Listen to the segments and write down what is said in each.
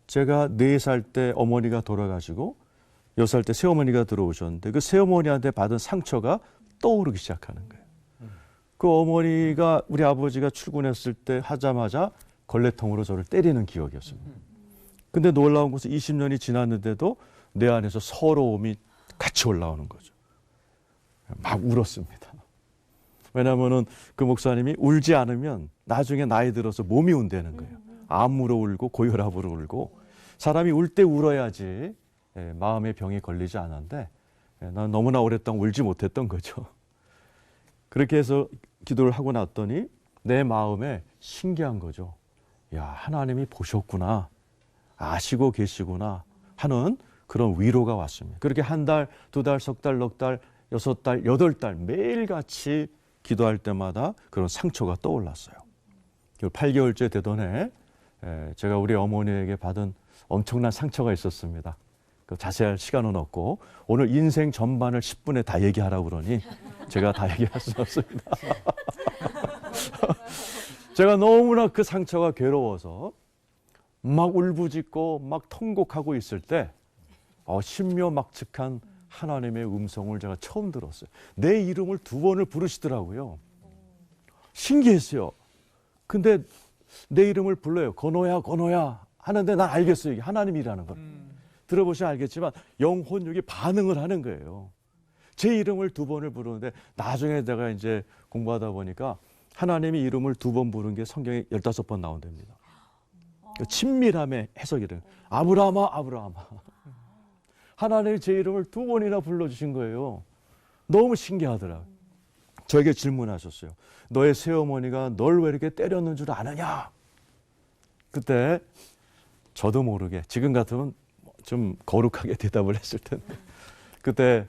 제가 4살 때 어머니가 돌아가시고 6살 때 새어머니가 들어오셨는데 그 새어머니한테 받은 상처가 떠오르기 시작하는 거예요. 그 어머니가 우리 아버지가 출근했을 때 하자마자 걸레통으로 저를 때리는 기억이었습니다. 근데 놀라운 것은 20년이 지났는데도 내 안에서 서러움이 같이 올라오는 거죠. 막 울었습니다. 왜냐하면 그 목사님이 울지 않으면 나중에 나이 들어서 몸이 운다는 거예요. 암으로 울고 고혈압으로 울고 사람이 울 때 울어야지 마음의 병이 걸리지 않았는데 난 너무나 오랫동안 울지 못했던 거죠. 그렇게 해서 기도를 하고 났더니 내 마음에 신기한 거죠. 야, 하나님이 보셨구나. 아시고 계시구나 하는 그런 위로가 왔습니다. 그렇게 한 달, 2달, 석 달, 넉 달, 6달, 8달 매일같이 기도할 때마다 그런 상처가 떠올랐어요. 8개월째 되던 해 제가 우리 어머니에게 받은 엄청난 상처가 있었습니다. 그 자세할 시간은 없고 오늘 인생 전반을 10분에 다 얘기하라고 그러니 제가 다 얘기할 수 없습니다. 제가 너무나 그 상처가 괴로워서 막 울부짖고 막 통곡하고 있을 때 신묘막측한 하나님의 음성을 제가 처음 들었어요. 내 이름을 2번을 부르시더라고요. 신기했어요. 근데 내 이름을 불러요. 건호야, 건호야 하는데 난 알겠어요. 이게 하나님이라는 걸. 들어보시면 알겠지만 영혼육이 반응을 하는 거예요. 제 이름을 2번을 부르는데 나중에 내가 이제 공부하다 보니까 하나님의 이름을 2번 부르는 게 성경에 15번 나온답니다. 친밀함의 해석이래요. 아브라함아, 아브라함아. 하나님이 제 이름을 2번이나 불러주신 거예요. 너무 신기하더라고요. 저에게 질문하셨어요. 너의 새어머니가 널 왜 이렇게 때렸는 줄 아느냐? 그때 저도 모르게 지금 같으면 좀 거룩하게 대답을 했을 텐데 그때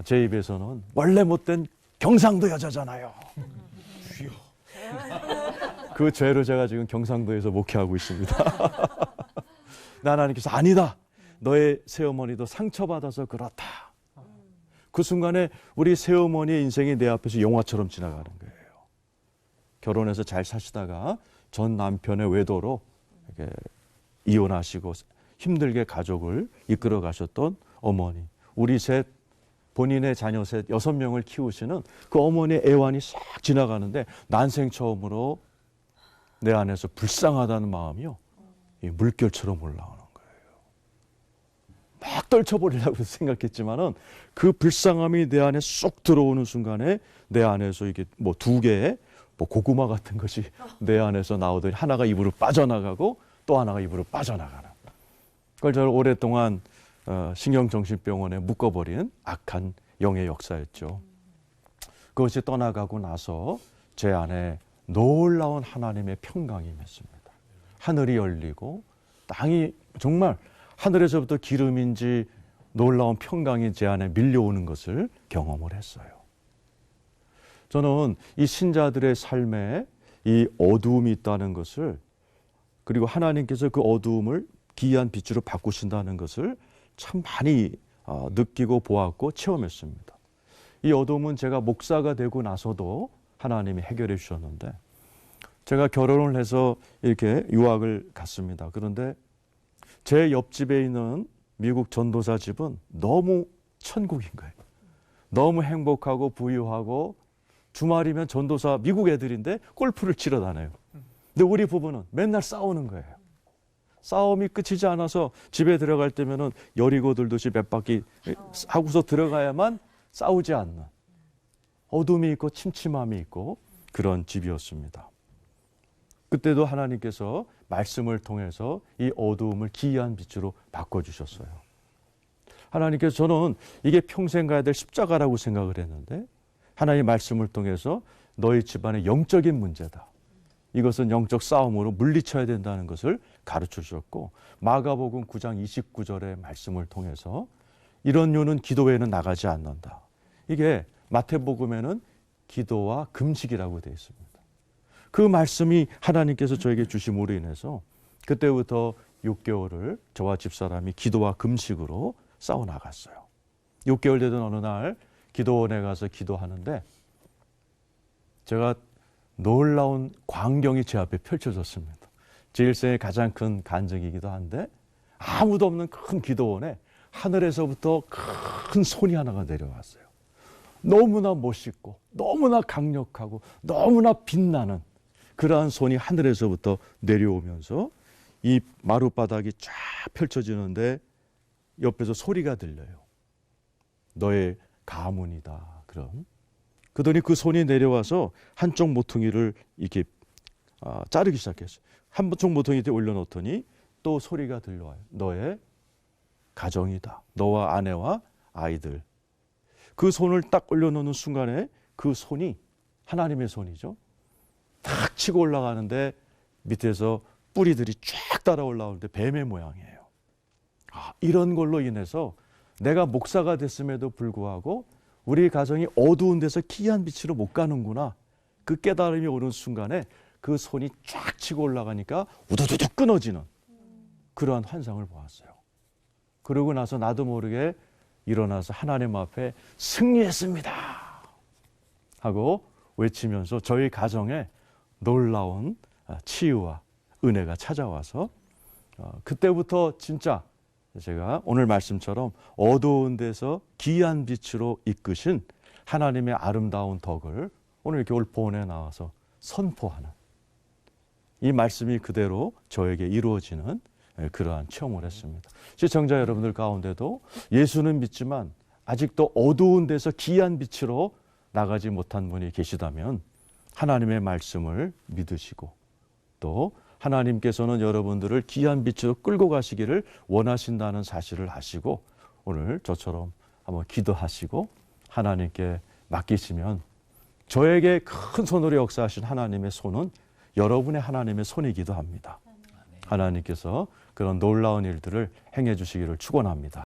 제 입에서는 원래 못된 경상도 여자잖아요. 그 죄로 제가 지금 경상도에서 목회하고 있습니다. 하나님께서 아니다. 너의 새어머니도 상처받아서 그렇다. 그 순간에 우리 새어머니의 인생이 내 앞에서 영화처럼 지나가는 거예요. 결혼해서 잘 사시다가 전 남편의 외도로 이렇게 이혼하시고 힘들게 가족을 이끌어 가셨던 어머니. 우리 셋, 본인의 자녀 셋, 6명을 키우시는 그 어머니의 애환이 싹 지나가는데 난생 처음으로 내 안에서 불쌍하다는 마음이요. 이 물결처럼 올라오는 거예요. 막 떨쳐버리려고 생각했지만은 그 불쌍함이 내 안에 쏙 들어오는 순간에 내 안에서 이게 뭐 2개의 고구마 같은 것이 내 안에서 나오더니 하나가 입으로 빠져나가고 또 하나가 입으로 빠져나가는. 그걸 저를 오랫동안 신경정신병원에 묶어버린 악한 영의 역사였죠. 그것이 떠나가고 나서 제 안에 놀라운 하나님의 평강이 임했습니다. 하늘이 열리고 땅이 정말 하늘에서부터 기름인지 놀라운 평강이 제 안에 밀려오는 것을 경험을 했어요. 저는 이 신자들의 삶에 이 어두움이 있다는 것을 그리고 하나님께서 그 어두움을 기이한 빛으로 바꾸신다는 것을 참 많이 느끼고 보았고 체험했습니다. 이 어두움은 제가 목사가 되고 나서도 하나님이 해결해 주셨는데 제가 결혼을 해서 이렇게 유학을 갔습니다. 그런데 제 옆집에 있는 미국 전도사 집은 너무 천국인 거예요. 너무 행복하고 부유하고 주말이면 전도사 미국 애들인데 골프를 치러 다녀요. 근데 우리 부부는 맨날 싸우는 거예요. 싸움이 끝이지 않아서 집에 들어갈 때면은 여리고 들듯이 몇 바퀴 하고서 들어가야만 싸우지 않는 어둠이 있고 침침함이 있고 그런 집이었습니다. 그때도 하나님께서 말씀을 통해서 이 어두움을 기이한 빛으로 바꿔주셨어요. 하나님께서 저는 이게 평생 가야 될 십자가라고 생각을 했는데 하나님의 말씀을 통해서 너희 집안의 영적인 문제다. 이것은 영적 싸움으로 물리쳐야 된다는 것을 가르쳐 주셨고 마가복음 9장 29절의 말씀을 통해서 이런 요는 기도 외에는 나가지 않는다. 이게 마태복음에는 기도와 금식이라고 되어 있습니다. 그 말씀이 하나님께서 저에게 주심으로 인해서 그때부터 6개월을 저와 집사람이 기도와 금식으로 싸워나갔어요. 6개월 되던 어느 날 기도원에 가서 기도하는데 제가 놀라운 광경이 제 앞에 펼쳐졌습니다. 제 일생의 가장 큰 간증이기도 한데 아무도 없는 큰 기도원에 하늘에서부터 큰 손이 하나가 내려왔어요. 너무나 멋있고 너무나 강력하고 너무나 빛나는 그러한 손이 하늘에서부터 내려오면서 이 마룻바닥이 쫙 펼쳐지는데 옆에서 소리가 들려요. 너의 가문이다. 그럼 그러더니 그 손이 내려와서 한쪽 모퉁이를 이렇게 자르기 시작했어요. 한쪽 모퉁이에 올려놓더니 또 소리가 들려와요. 너의 가정이다. 너와 아내와 아이들. 그 손을 딱 올려놓는 순간에 그 손이 하나님의 손이죠. 탁 치고 올라가는데 밑에서 뿌리들이 쫙 따라 올라오는데 뱀의 모양이에요. 이런 걸로 인해서 내가 목사가 됐음에도 불구하고 우리 가정이 어두운 데서 기이한 빛으로 못 가는구나. 그 깨달음이 오는 순간에 그 손이 쫙 치고 올라가니까 우두두두 끊어지는 그러한 환상을 보았어요. 그러고 나서 나도 모르게 일어나서 하나님 앞에 승리했습니다 하고 외치면서 저희 가정에 놀라운 치유와 은혜가 찾아와서 그때부터 진짜 제가 오늘 말씀처럼 어두운 데서 기이한 빛으로 이끄신 하나님의 아름다운 덕을 오늘 이렇게 올포원에 나와서 선포하는 이 말씀이 그대로 저에게 이루어지는 그러한 체험을 했습니다. 시청자 여러분들 가운데도 예수는 믿지만 아직도 어두운 데서 기이한 빛으로 나가지 못한 분이 계시다면 하나님의 말씀을 믿으시고 또 하나님께서는 여러분들을 기이한 빛으로 끌고 가시기를 원하신다는 사실을 아시고 오늘 저처럼 한번 기도하시고 하나님께 맡기시면 저에게 큰 손으로 역사하신 하나님의 손은 여러분의 하나님의 손이기도 합니다. 하나님께서 그런 놀라운 일들을 행해 주시기를 축원합니다.